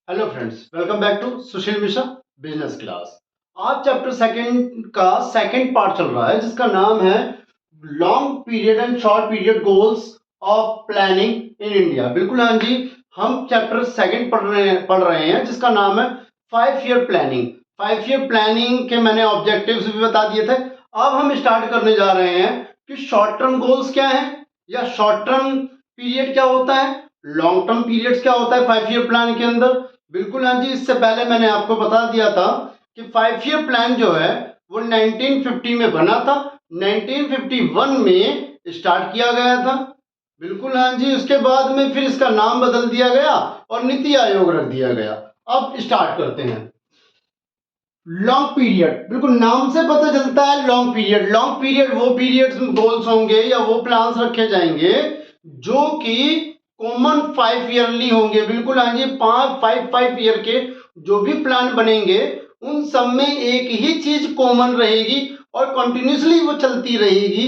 Hello friends, welcome back to Sushil Mishra business class. आज chapter second का second part चल रहा है जिसका नाम है long period and short period goals of planning in India. बिल्कुल हाँ जी, हम चैप्टर सेकंड पढ़ रहे हैं जिसका नाम है 5 ईयर प्लानिंग। 5 ईयर प्लानिंग के मैंने ऑब्जेक्टिव्स भी बता दिए थे। अब हम स्टार्ट करने जा रहे हैं कि शॉर्ट टर्म गोल्स क्या है या शॉर्ट टर्म पीरियड क्या होता है, लॉन्ग टर्म पीरियड्स क्या होता है 5 ईयर प्लान के अंदर। बिल्कुल हाँ जी, इससे पहले मैंने आपको बता दिया था कि 5 ईयर प्लान जो है वो 1950 में बना था, 1951 में स्टार्ट किया गया था। बिल्कुल हाँ जी, उसके बाद में फिर इसका नाम बदल दिया गया और नीति आयोग रख दिया गया। अब स्टार्ट करते हैं। लॉन्ग पीरियड, बिल्कुल नाम से पता चलता है लॉन्ग पीरियड। लॉन्ग पीरियड वो पीरियड्स गोल्स होंगे या वो प्लान्स रखे जाएंगे जो कि कॉमन 5 ईयरली होंगे। बिल्कुल हाँ जी, 5 ईयर के जो भी प्लान बनेंगे उन सब में एक ही चीज कॉमन रहेगी और कंटिन्यूसली वो चलती रहेगी,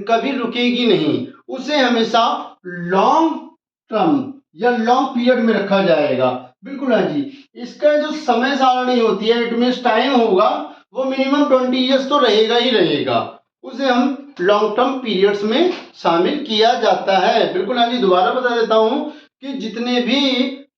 कभी रुकेगी नहीं। उसे हमेशा लॉन्ग टर्म या लॉन्ग पीरियड में रखा जाएगा। बिल्कुल हाँ जी, इसका जो समय सारणी होती है, इट मीन्स टाइम होगा, वो मिनिमम 20 ईयर्स तो रहेगा ही रहेगा। उसे हम लॉन्ग टर्म पीरियड्स में शामिल किया जाता है। बिल्कुल हाँ जी, दोबारा बता देता हूं कि जितने भी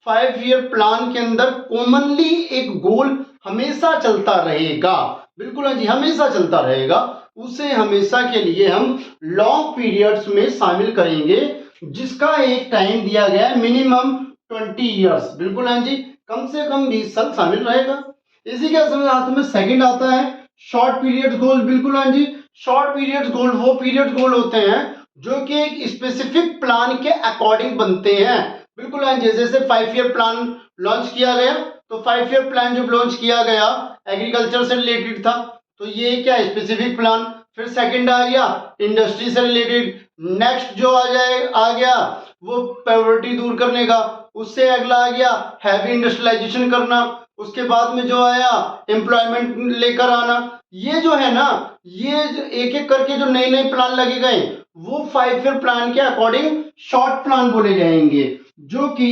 5 ईयर प्लान के अंदर कॉमनली एक गोल हमेशा चलता रहेगा, बिल्कुल हाँ जी हमेशा चलता रहेगा, उसे हमेशा के लिए हम लॉन्ग पीरियड्स में शामिल करेंगे जिसका एक टाइम दिया गया है मिनिमम 20 ईयर्स। बिल्कुल हाँ जी, कम से कम 20 साल शामिल रहेगा। इसी के साथ में सेकंड आता है शॉर्ट पीरियड गोल। बिल्कुल हाँ जी, शॉर्ट पीरियड गोल वो पीरियड गोल होते हैं जो कि एक स्पेसिफिक प्लान के अकॉर्डिंग बनते हैं। बिल्कुल हाँ जी, जैसे 5 ईयर प्लान लॉन्च किया गया, तो 5 ईयर प्लान जब लॉन्च किया गया एग्रीकल्चर से रिलेटेड था, तो ये क्या स्पेसिफिक प्लान। फिर सेकंड आ गया इंडस्ट्री से रिलेटेड, नेक्स्ट जो आ गया वो पॉवर्टी दूर करने का, उससे अगला आ गया हैवी इंडस्ट्रियलाइजेशन करना, उसके बाद में जो आया एम्प्लॉयमेंट लेकर आना। ये जो है ना, ये एक एक करके जो नए नए प्लान लगे गए वो 5 ईयर प्लान के अकॉर्डिंग शॉर्ट प्लान बोले जाएंगे, जो कि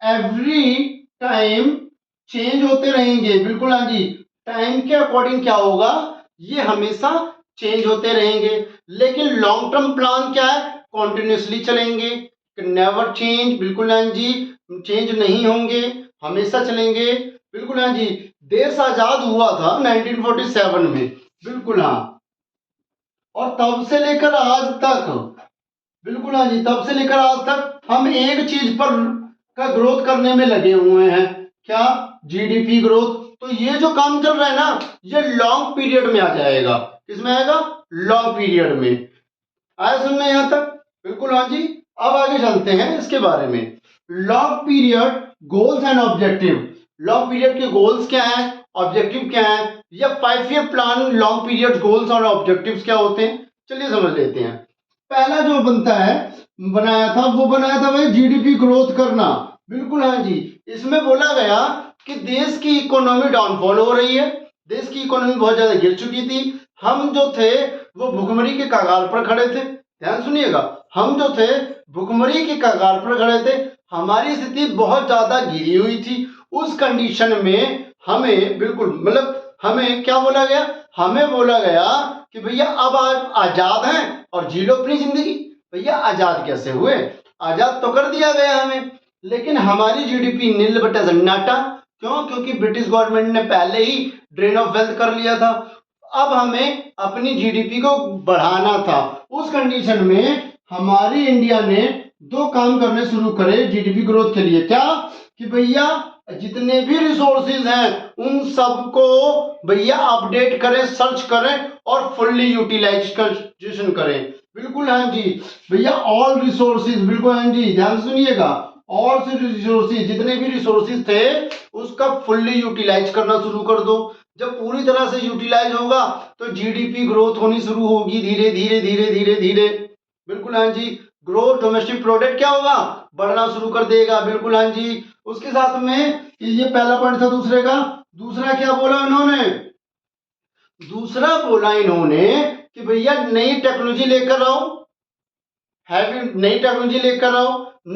एवरी टाइम चेंज होते रहेंगे। बिल्कुल हाँ जी, टाइम के अकॉर्डिंग क्या होगा, ये हमेशा चेंज होते रहेंगे। लेकिन लॉन्ग टर्म प्लान क्या है, कॉन्टिन्यूसली चलेंगे, नेवर चेंज। बिल्कुल हाँ जी, चेंज नहीं होंगे, हमेशा चलेंगे। बिल्कुल हाँ जी, देश आजाद हुआ था 1947 में। बिल्कुल हाँ, और तब से लेकर आज तक, बिल्कुल हाँ जी, तब से लेकर आज तक हम एक चीज पर का ग्रोथ करने में लगे हुए हैं, क्या, जीडीपी ग्रोथ। तो ये जो काम चल रहा है ना, ये लॉन्ग पीरियड में आ जाएगा। किसमें आएगा, लॉन्ग पीरियड में। आया सुनने यहां तक, बिल्कुल हाँ जी। अब आगे चलते हैं इसके बारे में। Long period goals and objective. Long period के गोल्स क्या हैं, ऑब्जेक्टिव क्या है, या 5 year plan long period goals और ऑब्जेक्टिव्स क्या होते हैं, चलिए समझ लेते हैं। पहला जो बनाया था भाई जीडीपी ग्रोथ करना। बिल्कुल हाँ जी, इसमें बोला गया कि देश की इकोनॉमी डाउनफॉल हो रही है, देश की इकोनॉमी बहुत ज्यादा गिर चुकी थी। हम जो थे वो भुखमरी के कगार पर खड़े थे। ध्यान सुनिएगा, हम जो थे भुखमरी के कगार पर खड़े थे, हमारी स्थिति बहुत ज्यादा गिरी हुई थी। उस कंडीशन में हमें बिल्कुल मतलब हमें क्या बोला गया, हमें बोला गया कि भैया अब आप आजाद हैं और जी लो अपनी जिंदगी। भैया आजाद कैसे हुए, आजाद तो कर दिया गया हमें, लेकिन हमारी जीडीपी नील बटा सन्नाटा। क्यों, क्योंकि ब्रिटिश गवर्नमेंट ने पहले ही ड्रेन ऑफ वेल्थ कर लिया था। अब हमें अपनी जीडीपी को बढ़ाना था। उस कंडीशन में हमारी इंडिया ने दो काम करने शुरू करे जीडीपी ग्रोथ के लिए। क्या, कि भैया जितने भी रिसोर्सेज हैं उन सबको भैया अपडेट करें, सर्च करें और फुल्ली यूटिलाइजेशन करें। बिल्कुल हाँ जी भैया, ऑल रिसोर्सेज, बिल्कुल हाँ जी ध्यान सुनिएगा, और से रिसोर्सेज जितने भी रिसोर्सेज थे उसका फुल्ली यूटिलाइज करना शुरू कर दो। जब पूरी तरह से यूटिलाइज होगा तो जीडीपी ग्रोथ होनी शुरू होगी, धीरे धीरे धीरे धीरे धीरे। बिल्कुल हाँ जी, ग्रोथ डोमेस्टिक प्रोडक्ट क्या होगा, बढ़ना शुरू कर देगा। बिल्कुल हाँ जी, उसके साथ में ये पहला पॉइंट था। दूसरे का, दूसरा क्या बोला इन्होंने, दूसरा बोला इन्होंने कि भैया नई टेक्नोलॉजी लेकर आओ। नई टेक्नोलॉजी लेकर आओ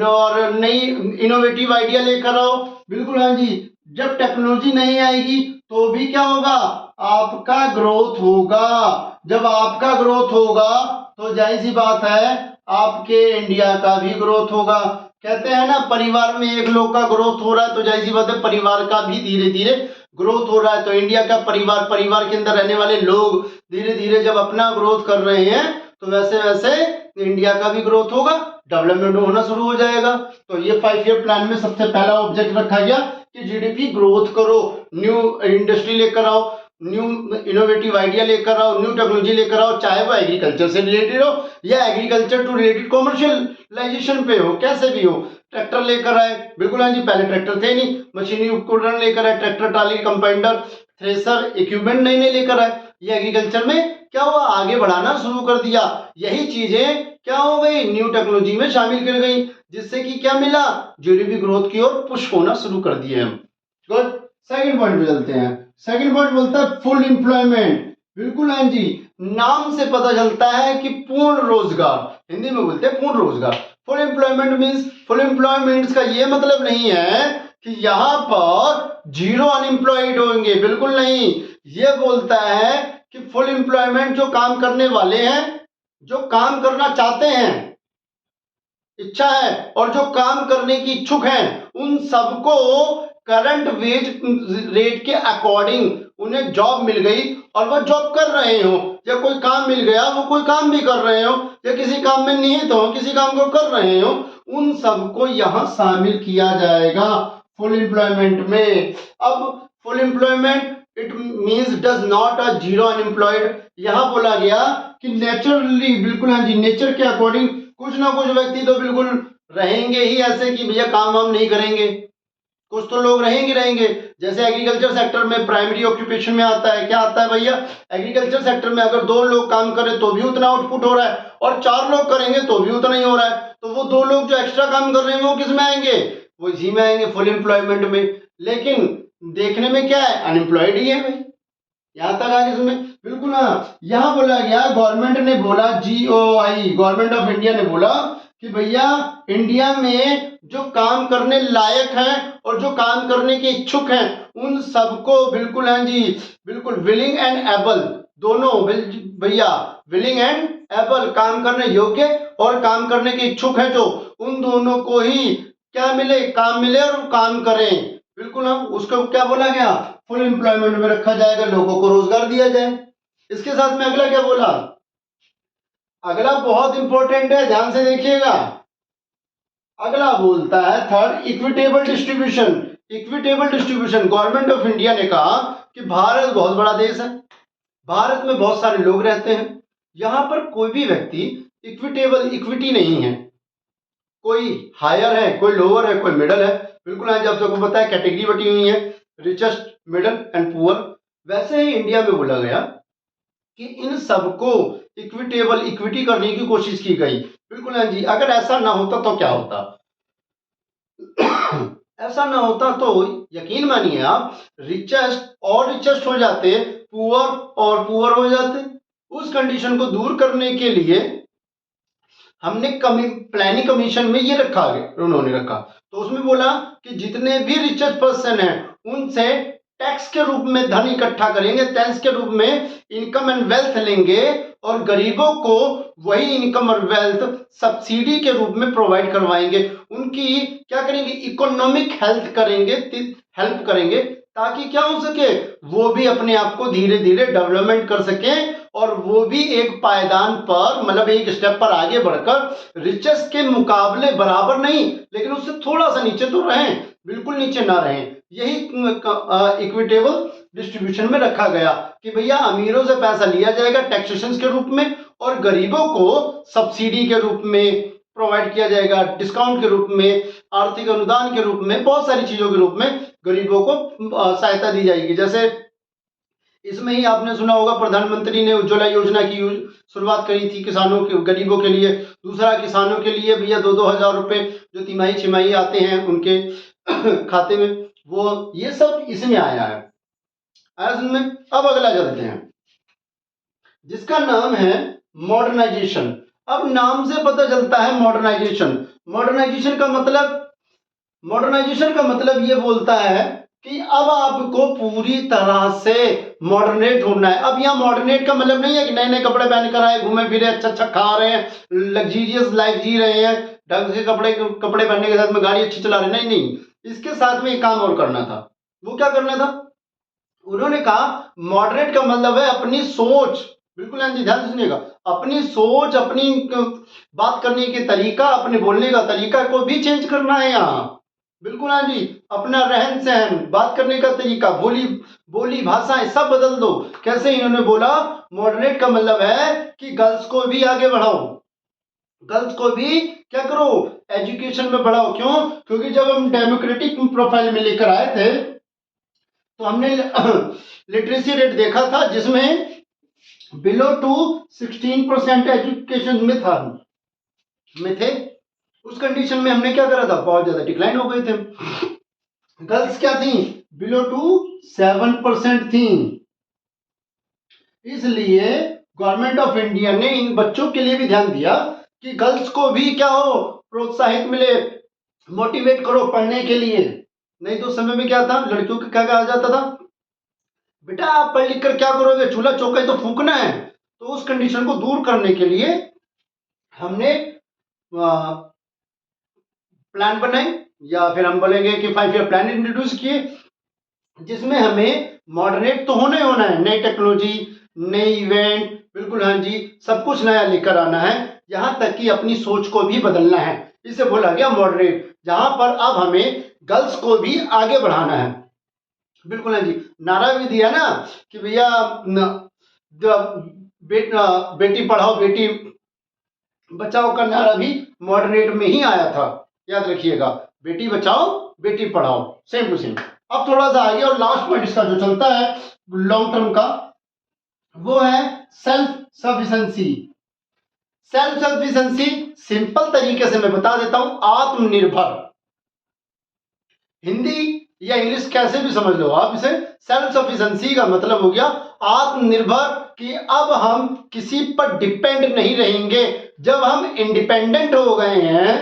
और नई इनोवेटिव आइडिया लेकर आओ। बिल्कुल हाँ जी। जब टेक्नोलॉजी नहीं आएगी तो भी क्या होगा, आपका ग्रोथ होगा। जब आपका ग्रोथ होगा तो जाहिर सी बात है आपके इंडिया का भी ग्रोथ होगा। कहते हैं ना, परिवार में एक लोग का ग्रोथ हो रहा है तो जाहिर सी बात है परिवार का भी धीरे धीरे ग्रोथ हो रहा है। तो इंडिया का परिवार के अंदर रहने वाले लोग धीरे धीरे जब अपना ग्रोथ कर रहे हैं तो वैसे वैसे इंडिया का भी ग्रोथ होगा, डेवलपमेंट होना शुरू हो जाएगा। तो ये 5 ईयर प्लान में सबसे पहला ऑब्जेक्ट रखा गया कि जीडीपी ग्रोथ करो, न्यू इंडस्ट्री लेकर आओ, न्यू इनोवेटिव आइडिया लेकर आओ, न्यू टेक्नोलॉजी लेकर आओ, चाहे वो एग्रीकल्चर से रिलेटेड हो या एग्रीकल्चर टू रिलेटेड कॉमर्शियलाइजेशन पे हो, कैसे भी हो। ट्रैक्टर लेकर आए, बिल्कुल हाँ जी, पहले ट्रैक्टर थे नहीं, मशीनी उपकरण लेकर आए, ट्रैक्टर, ट्राली, कंपाइंडर, थ्रेसर, इक्विपमेंट नए नए लेकर आए। ये एग्रीकल्चर में क्या हुआ, आगे बढ़ाना शुरू कर दिया। यही चीजें क्या हो गई, न्यू टेक्नोलॉजी में शामिल कर गई, जिससे कि क्या मिला, जीडीपी ग्रोथ की ओर पुश होना शुरू कर दिए हम। गुड। सेकंड पॉइंट पे चलते हैं। सेकंड पॉइंट बोलता है फुल एम्प्लॉयमेंट। बिल्कुल हाँ जी, नाम से पता चलता है कि पूर्ण रोजगार, हिंदी में बोलते हैं पूर्ण रोजगार। Full employment means, full employment का ये मतलब नहीं है कि यहां पर जीरो अनएम्प्लॉयड होंगे, बिल्कुल नहीं। ये बोलता है कि फुल एम्प्लॉयमेंट जो काम करने वाले हैं, जो काम करना चाहते हैं, इच्छा है, और जो काम करने की इच्छुक हैं, उन सबको करंट वेज रेट के अकॉर्डिंग उन्हें जॉब मिल गई और वो जॉब कर रहे हो, या कोई काम मिल गया वो कोई काम भी कर रहे हो, या किसी काम में निहित हो, किसी काम को कर रहे हो, उन सबको यहां शामिल किया जाएगा फुल एम्प्लॉयमेंट में। अब full employment it means does not a zero unemployed. यहां बोला गया कि नेचुरली, बिल्कुल हाँ जी, नेचर के अकॉर्डिंग कुछ ना कुछ व्यक्ति तो बिल्कुल रहेंगे ही ऐसे कि भैया काम वाम नहीं करेंगे, कुछ तो लोग रहेंगे। जैसे एग्रीकल्चर सेक्टर में प्राइमरी ऑक्यूपेशन में आता है, क्या आता है भैया, एग्रीकल्चर सेक्टर में अगर 2 लोग काम करें तो भी उतना आउटपुट हो रहा है, और 4 लोग करेंगे तो भी उतना ही हो रहा है, तो वो 2 लोग जो एक्स्ट्रा काम कर रहे हैं वो किस में आएंगे, वो इसी में आएंगे, फुल एम्प्लॉयमेंट में। लेकिन देखने में क्या है, अनएम्प्लॉयड ही है भाई। यहां तक आगे सुने, बिल्कुल हाँ। यहां बोला गया, गवर्नमेंट ने बोला, GOI, गवर्नमेंट ऑफ इंडिया ने बोला कि भैया इंडिया में जो काम करने लायक हैं और जो काम करने के इच्छुक हैं, उन सबको, बिल्कुल हाँ जी, बिल्कुल विलिंग एंड एबल, दोनों भैया, विलिंग एंड एबल, काम करने योग्य और काम करने के इच्छुक हैं जो, उन दोनों को ही क्या मिले, काम मिले और वो काम करें। बिल्कुल हम उसको क्या बोला गया, फुल एम्प्लॉयमेंट में रखा जाएगा, लोगों को रोजगार दिया जाए। इसके साथ में अगला क्या बोला, अगला बहुत इंपॉर्टेंट है, ध्यान से देखिएगा। अगला बोलता है third, equitable distribution. Equitable distribution, government of India ने कहा कि भारत बहुत बड़ा देश है, भारत में बहुत सारे लोग रहते हैं, यहां पर कोई भी व्यक्ति इक्विटेबल, इक्विटी नहीं है, कोई हायर है, कोई लोअर है, कोई मिडल है। बिल्कुल आज आप सबको पता है कैटेगरी बटी हुई है, रिचेस्ट, मिडल एंड पुअर। वैसे ही इंडिया में बोला गया कि इन सबको इक्विटेबल, इक्विटी करने की कोशिश की गई। बिल्कुल हाँ जी, अगर ऐसा ना होता तो क्या होता ऐसा ना होता तो यकीन मानिए आप, रिचेस्ट और रिचेस्ट हो जाते, पुअर और पुअर हो जाते। उस कंडीशन को दूर करने के लिए हमने प्लानिंग कमीशन में ये रखा गया, उन्होंने रखा, तो उसमें बोला कि जितने भी रिचेस्ट पर्सन हैं उनसे टैक्स के रूप में धन इकट्ठा करेंगे, टैक्स के रूप में इनकम एंड वेल्थ लेंगे, और गरीबों को वही इनकम और वेल्थ सब्सिडी के रूप में प्रोवाइड करवाएंगे, उनकी क्या करेंगे, इकोनॉमिक हेल्प करेंगे, ताकि क्या हो सके, वो भी अपने आप को धीरे धीरे डेवलपमेंट कर सके, और वो भी एक पायदान पर, मतलब एक स्टेप पर आगे बढ़कर रिचेस्ट के मुकाबले बराबर नहीं लेकिन उससे थोड़ा सा नीचे तो रहें, बिल्कुल नीचे ना रहें। यही इक्विटेबल डिस्ट्रीब्यूशन में रखा गया कि भैया अमीरों से पैसा लिया जाएगा टैक्सेशन के रूप में, और गरीबों को सब्सिडी के रूप में प्रोवाइड किया जाएगा, डिस्काउंट के रूप में, आर्थिक अनुदान के रूप में, बहुत सारी चीजों के रूप में गरीबों को सहायता दी जाएगी। जैसे इसमें ही आपने सुना होगा, प्रधानमंत्री ने उज्ज्वला योजना की शुरुआत करी थी किसानों के, गरीबों के लिए। दूसरा, किसानों के लिए भैया 2-2 हजार रुपए जो तिमाही छिमाही आते हैं उनके खाते में, वो ये सब इसमें आया है। में अब अगला चलते हैं, जिसका नाम है मॉडर्नाइजेशन। अब नाम से पता चलता है मॉडर्नाइजेशन। मॉडर्नाइजेशन का मतलब ये बोलता है कि अब आपको पूरी तरह से मॉडर्नेट होना है। अब यहाँ मॉडर्नेट का मतलब नहीं है कि नए नए कपड़े पहन कर आए, घूमे फिरे, अच्छा अच्छा खा रहे हैं, लग्जीरियस लाइफ जी रहे हैं, ढंग से कपड़े पहनने के साथ में गाड़ी अच्छी चला रहे हैं। नहीं नहीं, इसके साथ में एक काम और करना था। वो क्या करना था? उन्होंने कहा मॉडरेट का मतलब है अपनी सोच, बिल्कुल हाँ जी ध्यान से सुनिएगा, अपनी सोच, अपनी बात करने के तरीका, अपने बोलने का तरीका को भी चेंज करना है यहाँ। बिल्कुल हाँ जी, अपना रहन सहन, बात करने का तरीका, बोली भाषाएं सब बदल दो। कैसे? इन्होंने बोला मॉडरेट का मतलब है कि गर्ल्स को भी आगे बढ़ाओ, गर्ल्स को भी क्या करो, एजुकेशन में बढ़ाओ। क्यों? क्योंकि जब हम डेमोक्रेटिक प्रोफाइल में लेकर आए थे तो हमने लिटरेसी रेट देखा था जिसमें बिलो टू 16% एजुकेशन में थे। उस कंडीशन में हमने क्या करा था? बहुत ज्यादा डिक्लाइन हो गए थे। गर्ल्स क्या थी? बिलो टू 7% थी। इसलिए गवर्नमेंट ऑफ इंडिया ने इन बच्चों के लिए भी ध्यान दिया कि गर्ल्स को भी क्या हो, प्रोत्साहित मिले, मोटिवेट करो पढ़ने के लिए। नहीं तो समय में क्या था, लड़कियों को क्या कहा जाता था? बेटा आप पढ़ लिख कर क्या करोगे, चूल्हा चौका ही तो फूकना है। तो उस कंडीशन को दूर करने के लिए हमने प्लान बनाए, या फिर हम बोलेंगे कि 5 ईयर प्लान इंट्रोड्यूस किए, जिसमें हमें मॉडरेट तो होना ही होना है, नई टेक्नोलॉजी, नई इवेंट, बिल्कुल हाँ जी, सब कुछ नया लेकर आना है, यहां तक कि अपनी सोच को भी बदलना है। इसे बोला गया मॉडरेट, जहां पर अब हमें गर्ल्स को भी आगे बढ़ाना है। बिल्कुल हाँ जी, नारा भी दिया ना कि भैया बेटी पढ़ाओ बेटी बचाओ का नारा भी मॉडरेट में ही आया था, याद रखिएगा, Beti Bachao Beti Padhao, same to same. अब थोड़ा सा आगे और लास्ट पॉइंट इसका जो चलता है लॉन्ग टर्म का, वो है self sufficiency. Self sufficiency simple तरीके से मैं बता देता हूं, आत्मनिर्भर। हिंदी या इंग्लिश कैसे भी समझ लो आप इसे, सेल्फ सफिशिएंसी का मतलब हो गया आत्मनिर्भर, कि अब हम किसी पर डिपेंड नहीं रहेंगे। जब हम इंडिपेंडेंट हो गए हैं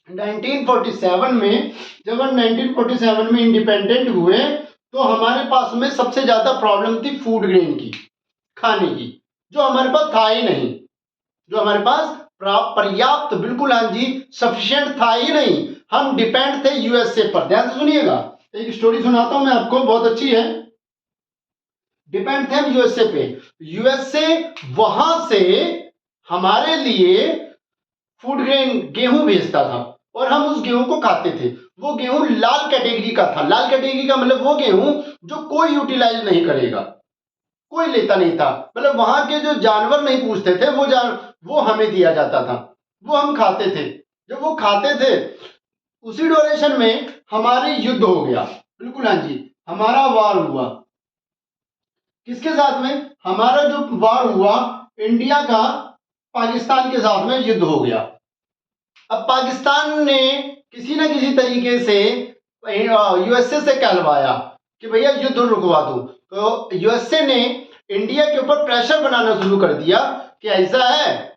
1947 में, जब हम 1947 में इंडिपेंडेंट हुए तो हमारे पास में सबसे ज्यादा प्रॉब्लम थी फूड ग्रेन की, खाने की, जो हमारे पास था ही नहीं, जो हमारे पास पर्याप्त, बिल्कुल हाँ जी, सफिशिएंट था ही नहीं। हम डिपेंड थे यूएसए पर। ध्यान से सुनिएगा, एक स्टोरी सुनाता हूं मैं आपको, बहुत अच्छी है। डिपेंड थे हम यूएसए पे। यूएसए वहां से हमारे लिए फूड ग्रेन गेहूं भेजता था और हम उस गेहूं को खाते थे। वो गेहूं लाल कैटेगरी का था। लाल कैटेगरी का मतलब वो गेहूं जो कोई यूटिलाइज नहीं करेगा, कोई लेता नहीं था, मतलब वहां के जो जानवर नहीं पूछते थे, वो हमें दिया जाता था, वो हम खाते थे। जब वो खाते थे उसी ड्यूरेशन में हमारे युद्ध हो गया, बिल्कुल हाँ जी, हमारा वार हुआ। किसके साथ में? हमारा जो वार हुआ इंडिया का पाकिस्तान के साथ में युद्ध हो गया। अब पाकिस्तान ने किसी ना किसी तरीके से यूएसए से कहलवाया कि भैया युद्ध रुकवा दो। तो यूएसए ने इंडिया के ऊपर प्रेशर बनाना शुरू कर दिया कि ऐसा है।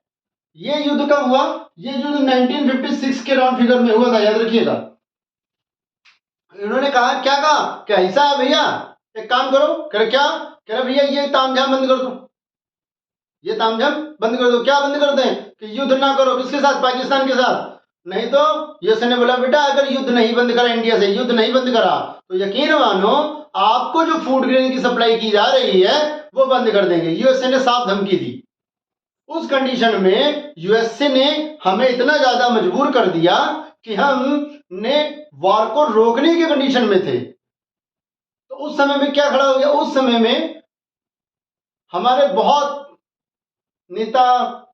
ये युद्ध कब हुआ? ये युद्ध 1956 के राउंड फिगर में हुआ था, याद रखिएगा। इन्होंने कहा, क्या कहा कि ऐसा है भैया, एक काम करो। कह क्या? कह रहे भैया ये तामझाम बंद कर दो, ये तामझाम बंद कर दो। क्या बंद कर दें? कि युद्ध ना करो। किसके साथ? पाकिस्तान के साथ। नहीं तो यूएसए ने बोला बेटा अगर युद्ध नहीं बंद करा, इंडिया से युद्ध नहीं बंद करा, तो यकीन मानो आपको जो फूड ग्रेन की सप्लाई की जा रही है वो बंद कर देंगे। यूएसए ने साफ धमकी दी। उस कंडीशन में यूएसए ने हमें इतना ज्यादा मजबूर कर दिया कि हमने वार को रोकने की कंडीशन में थे। तो उस समय में क्या खड़ा हो गया? उस समय में हमारे बहुत नेता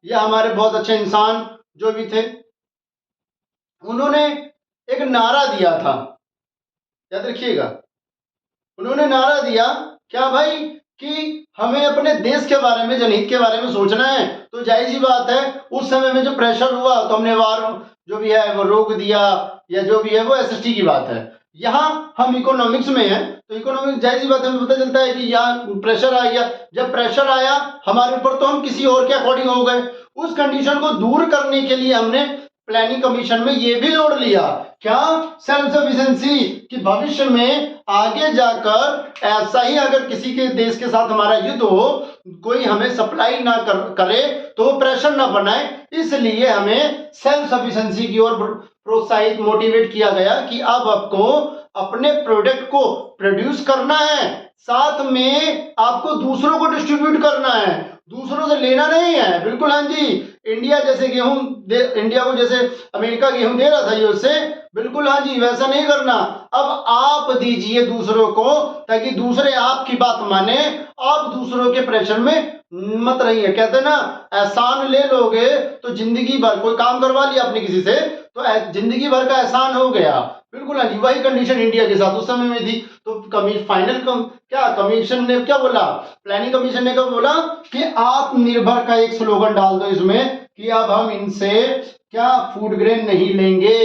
या हमारे बहुत अच्छे इंसान जो भी थे, उन्होंने एक नारा दिया था, याद रखिएगा। उन्होंने नारा दिया क्या भाई, कि हमें अपने देश के बारे में, जनहित के बारे में सोचना है। तो जाहिर सी बात है उस समय में जो प्रेशर हुआ तो हमने वार जो भी है वो रोक दिया, या जो भी है वो एसएसटी की बात है। यहाँ हम इकोनॉमिक्स में हैं तो इकोनॉमिक्स जाहिर सी बात है, हमें पता चलता है कि यहाँ प्रेशर आ गया। जब प्रेशर आया हमारे ऊपर तो हम किसी और के अकॉर्डिंग हो गए। उस कंडीशन को दूर करने के लिए हमने प्लानिंग कमीशन में ये भी जोड़ लिया, क्या, सेल्फ सफिशिएंसी, कि भविष्य में आगे जाकर ऐसा ही अगर किसी के देश के साथ हमारा युद्ध हो, कोई हमें सप्लाई ना करे तो प्रेशर ना बनाए, इसलिए हमें सेल्फ सफिशिएंसी की ओर प्रोत्साहित मोटिवेट किया गया कि अब आपको अपने प्रोडक्ट को प्रोड्यूस करना है, साथ में आपको दूसरों को डिस्ट्रीब्यूट करना है, दूसरों से लेना नहीं है। बिल्कुल हाँ जी, इंडिया जैसे इंडिया को जैसे अमेरिका गेहूं दे रहा था यूएस से, बिल्कुल हाँ जी, वैसा नहीं करना, अब आप दीजिए दूसरों को, ताकि दूसरे आपकी बात माने, आप दूसरों के प्रेशर में मत रहिए। कहते ना, एहसान ले लोगे तो जिंदगी भर, कोई काम करवा लिया आपने किसी से तो जिंदगी भर का एहसान हो गया। बिल्कुल हाँ जी, वही कंडीशन इंडिया के साथ उस समय में थी। तो कमीशन ने क्या बोला, प्लानिंग कमीशन ने क्या बोला कि आत्मनिर्भर का एक स्लोगन डाल दो इसमें, कि अब हम इनसे क्या, फूड ग्रेन नहीं लेंगे,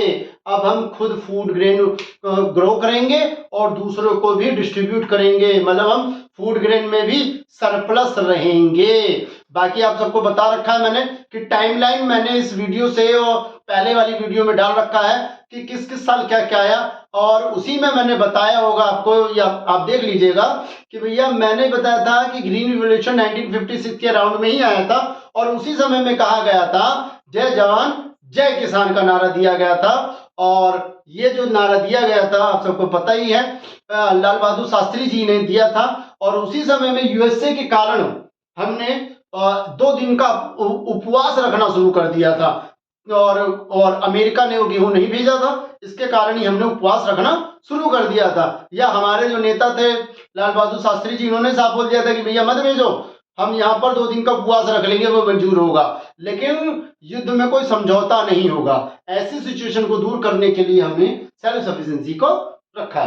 अब हम खुद फूड ग्रेन ग्रो करेंगे और दूसरों को भी डिस्ट्रीब्यूट करेंगे, मतलब हम फूड ग्रेन में भी सरप्लस रहेंगे। बाकी आप सबको बता रखा है मैंने कि टाइमलाइन मैंने इस वीडियो से और पहले वाली वीडियो में डाल रखा है कि किस किस साल क्या क्या आया, और उसी में मैंने बताया होगा आपको, या आप देख लीजिएगा कि भैया मैंने बताया था कि ग्रीन रिवॉल्यूशन 1956 के अराउंड में ही आया था, और उसी समय में कहा गया था जय जवान जय किसान का नारा दिया गया था। और ये जो नारा दिया गया था आप सबको पता ही है, लाल बहादुर शास्त्री जी ने दिया था, और उसी समय में यूएसए के कारण हमने 2 दिन का उपवास रखना शुरू कर दिया था, और अमेरिका ने वो गेहूं नहीं भेजा था, इसके कारण ही हमने उपवास रखना शुरू कर दिया था। या हमारे जो नेता थे लाल बहादुर शास्त्री जी, इन्होंने साफ बोल दिया था कि भैया मत भेजो, हम यहाँ पर 2 दिन का उपवास रख लेंगे, वो मंजूर होगा, लेकिन युद्ध में कोई समझौता नहीं होगा। ऐसी सिचुएशन को दूर करने के लिए हमने सेल्फ सफिशिएंसी को रखा।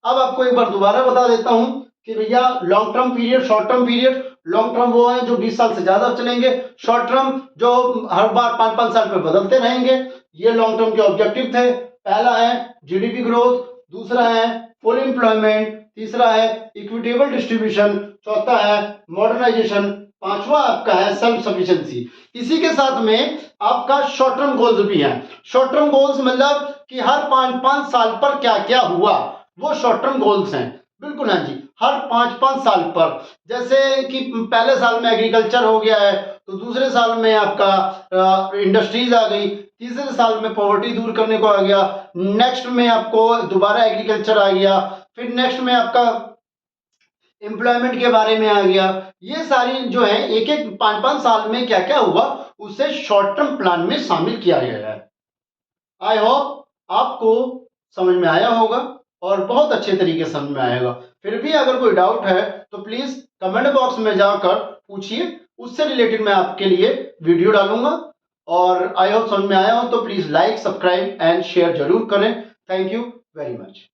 अब आपको एक बार दोबारा बता देता हूं कि भैया long term period, short term period. Long term वो है जो 20 साल से ज्यादा चलेंगे, शॉर्ट टर्म जो हर बार 5-5 साल पर बदलते रहेंगे। ये लॉन्ग टर्म के ऑब्जेक्टिव थे। पहला है जीडीपी ग्रोथ, दूसरा है फुल एम्प्लॉयमेंट, तीसरा है इक्विटेबल डिस्ट्रीब्यूशन, चौथा है मॉडर्नाइजेशन, पांचवा आपका है सेल्फ सफिशिएंसी। इसी के साथ में आपका शॉर्ट टर्म गोल्स भी हैं। शॉर्ट टर्म गोल्स मतलब कि हर 5-5 साल पर क्या क्या हुआ, वो शॉर्ट टर्म गोल्स हैं। बिल्कुल हाँ जी, हर 5-5 साल पर, जैसे कि पहले साल में एग्रीकल्चर हो गया है, तो दूसरे साल में आपका इंडस्ट्रीज आ गई, तीसरे साल में पॉवर्टी दूर करने को आ गया, नेक्स्ट में आपको दोबारा एग्रीकल्चर आ गया, फिर नेक्स्ट में आपका एम्प्लॉयमेंट के बारे में आ गया। ये सारी जो है एक एक 5-5 साल में क्या क्या हुआ, उसे शॉर्ट टर्म प्लान में शामिल किया गया है। आई होप आपको समझ में आया होगा और बहुत अच्छे तरीके से समझ में आएगा। फिर भी अगर कोई डाउट है तो प्लीज कमेंट बॉक्स में जाकर पूछिए, उससे रिलेटेड मैं आपके लिए वीडियो डालूंगा। और आई होप समझ में आया हो तो please like, subscribe and share जरूर करें। Thank you very much.